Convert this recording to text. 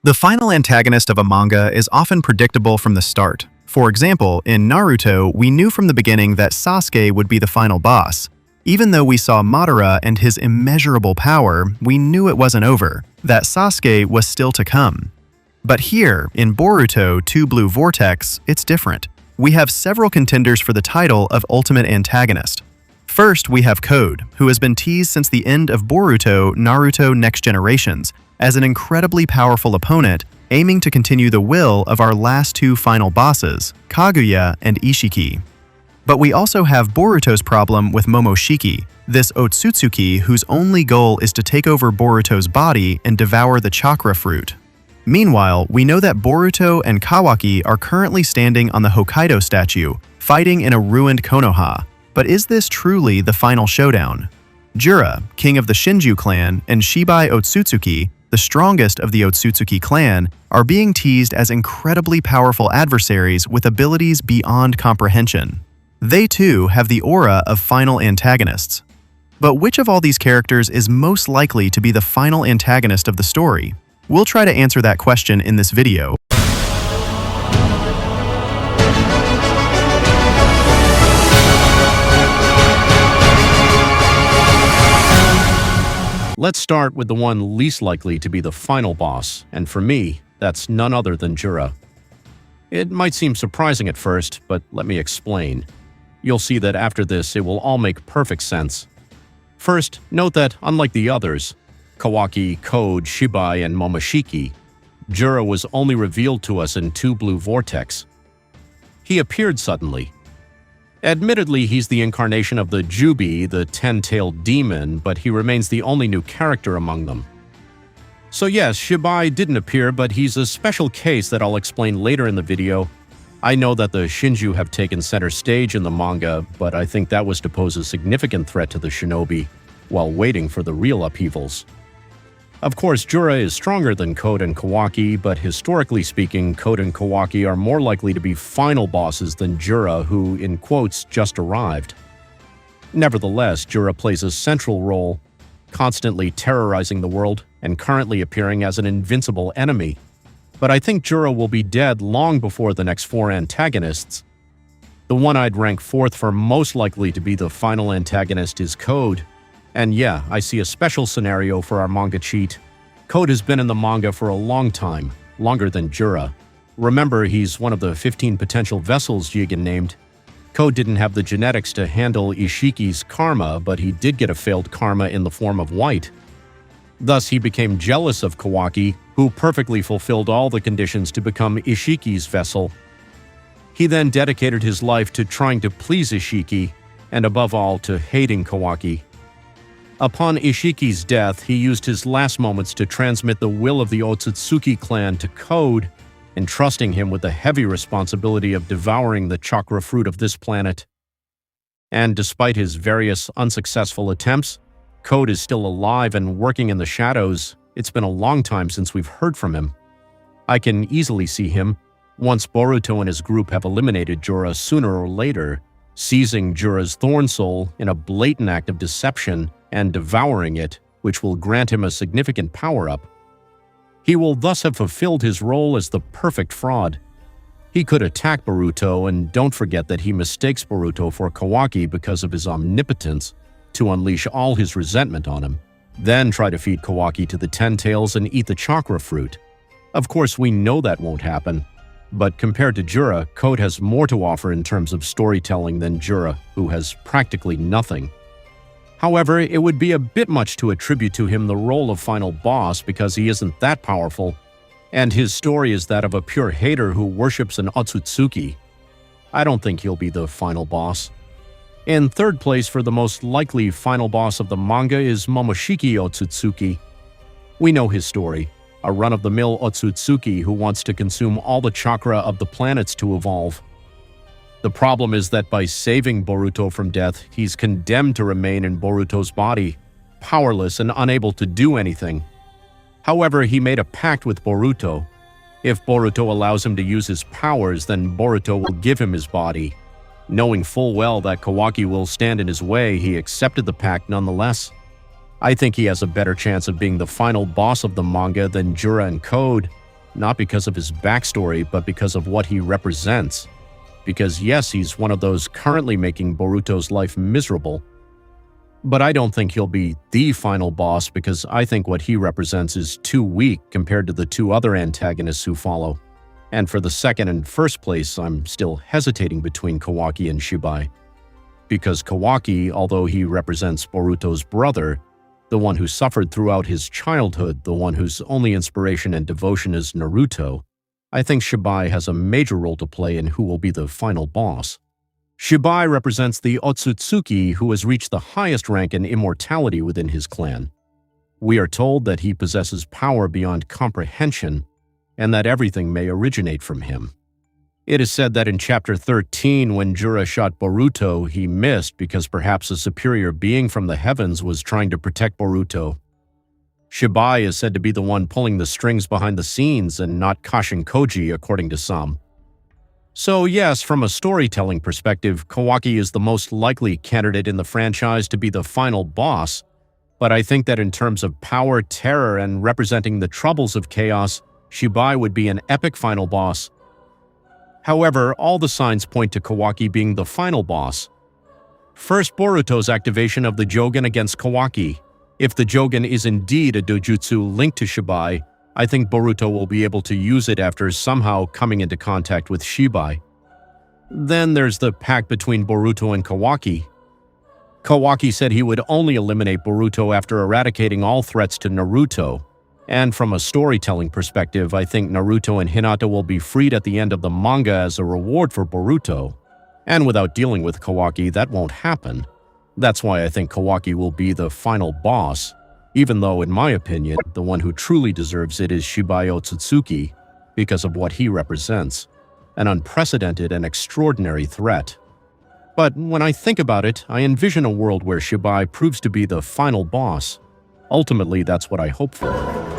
The final antagonist of a manga is often predictable from the start. For example, in Naruto, we knew from the beginning that Sasuke would be the final boss. Even though we saw Madara and his immeasurable power, we knew it wasn't over, that Sasuke was still to come. But here, in Boruto 2 Blue Vortex, it's different. We have several contenders for the title of Ultimate Antagonist. First, we have Code, who has been teased since the end of Boruto Naruto Next Generations, as an incredibly powerful opponent aiming to continue the will of our last two final bosses, Kaguya and Ishiki. But we also have Boruto's problem with Momoshiki, this Otsutsuki whose only goal is to take over Boruto's body and devour the chakra fruit. Meanwhile, we know that Boruto and Kawaki are currently standing on the Hokkaido statue, fighting in a ruined Konoha. But is this truly the final showdown? Jura, king of the Shinju clan, and Shibai Otsutsuki, the strongest of the Otsutsuki clan, are being teased as incredibly powerful adversaries with abilities beyond comprehension. They too have the aura of final antagonists. But which of all these characters is most likely to be the final antagonist of the story? We'll try to answer that question in this video. Let's start with the one least likely to be the final boss, and for me, that's none other than Jura. It might seem surprising at first, but let me explain. You'll see that after this, it will all make perfect sense. First, note that, unlike the others, Kawaki, Code, Shibai, and Momoshiki, Jura was only revealed to us in 2 Blue Vortex. He appeared suddenly. Admittedly, he's the incarnation of the Jubi, the 10-tailed demon, but he remains the only new character among them. So yes, Shibai didn't appear, but he's a special case that I'll explain later in the video. I know that the Shinju have taken center stage in the manga, but I think that was to pose a significant threat to the shinobi, while waiting for the real upheavals. Of course, Jura is stronger than Code and Kawaki, but historically speaking, Code and Kawaki are more likely to be final bosses than Jura, who, in quotes, just arrived. Nevertheless, Jura plays a central role, constantly terrorizing the world and currently appearing as an invincible enemy. But I think Jura will be dead long before the next 4 antagonists. The one I'd rank 4th for most likely to be the final antagonist is Code. And yeah, I see a special scenario for our manga cheat. Code has been in the manga for a long time, longer than Jura. Remember, he's one of the 15 potential vessels Jigen named. Code didn't have the genetics to handle Ishiki's karma, but he did get a failed karma in the form of white. Thus, he became jealous of Kawaki, who perfectly fulfilled all the conditions to become Ishiki's vessel. He then dedicated his life to trying to please Ishiki, and above all, to hating Kawaki. Upon Ishiki's death, he used his last moments to transmit the will of the Otsutsuki clan to Code, entrusting him with the heavy responsibility of devouring the chakra fruit of this planet. And despite his various unsuccessful attempts, Code is still alive and working in the shadows. It's been a long time since we've heard from him. I can easily see him, once Boruto and his group have eliminated Jura sooner or later, seizing Jura's Thorn Soul in a blatant act of deception and devouring it, which will grant him a significant power-up. He will thus have fulfilled his role as the perfect fraud. He could attack Boruto, and don't forget that he mistakes Boruto for Kawaki because of his omnipotence, to unleash all his resentment on him. Then try to feed Kawaki to the 10 tails and eat the chakra fruit. Of course, we know that won't happen. But compared to Jura, Code has more to offer in terms of storytelling than Jura, who has practically nothing. However, it would be a bit much to attribute to him the role of final boss because he isn't that powerful, and his story is that of a pure hater who worships an Otsutsuki. I don't think he'll be the final boss. In 3rd place for the most likely final boss of the manga is Momoshiki Otsutsuki. We know his story, a run-of-the-mill Otsutsuki who wants to consume all the chakra of the planets to evolve. The problem is that by saving Boruto from death, he's condemned to remain in Boruto's body, powerless and unable to do anything. However, he made a pact with Boruto. If Boruto allows him to use his powers, then Boruto will give him his body. Knowing full well that Kawaki will stand in his way, he accepted the pact nonetheless. I think he has a better chance of being the final boss of the manga than Jura and Code, not because of his backstory, but because of what he represents. Because yes, he's one of those currently making Boruto's life miserable, but I don't think he'll be the final boss because I think what he represents is too weak compared to the two other antagonists who follow. And for the second and first place, I'm still hesitating between Kawaki and Shibai. Because Kawaki, although he represents Boruto's brother, the one who suffered throughout his childhood, the one whose only inspiration and devotion is Naruto, I think Shibai has a major role to play in who will be the final boss. Shibai represents the Otsutsuki who has reached the highest rank in immortality within his clan. We are told that he possesses power beyond comprehension and that everything may originate from him. It is said that in Chapter 13, when Jura shot Boruto, he missed because perhaps a superior being from the heavens was trying to protect Boruto. Shibai is said to be the one pulling the strings behind the scenes and not Kashin Koji, according to some. So yes, from a storytelling perspective, Kawaki is the most likely candidate in the franchise to be the final boss, but I think that in terms of power, terror, and representing the troubles of chaos, Shibai would be an epic final boss. However, all the signs point to Kawaki being the final boss. First, Boruto's activation of the Jogen against Kawaki. If the Jogen is indeed a dojutsu linked to Shibai, I think Boruto will be able to use it after somehow coming into contact with Shibai. Then there's the pact between Boruto and Kawaki. Kawaki said he would only eliminate Boruto after eradicating all threats to Naruto. And from a storytelling perspective, I think Naruto and Hinata will be freed at the end of the manga as a reward for Boruto. And without dealing with Kawaki, that won't happen. That's why I think Kawaki will be the final boss, even though, in my opinion, the one who truly deserves it is Shibai Otsutsuki because of what he represents, an unprecedented and extraordinary threat. But when I think about it, I envision a world where Shibai proves to be the final boss. Ultimately, that's what I hope for.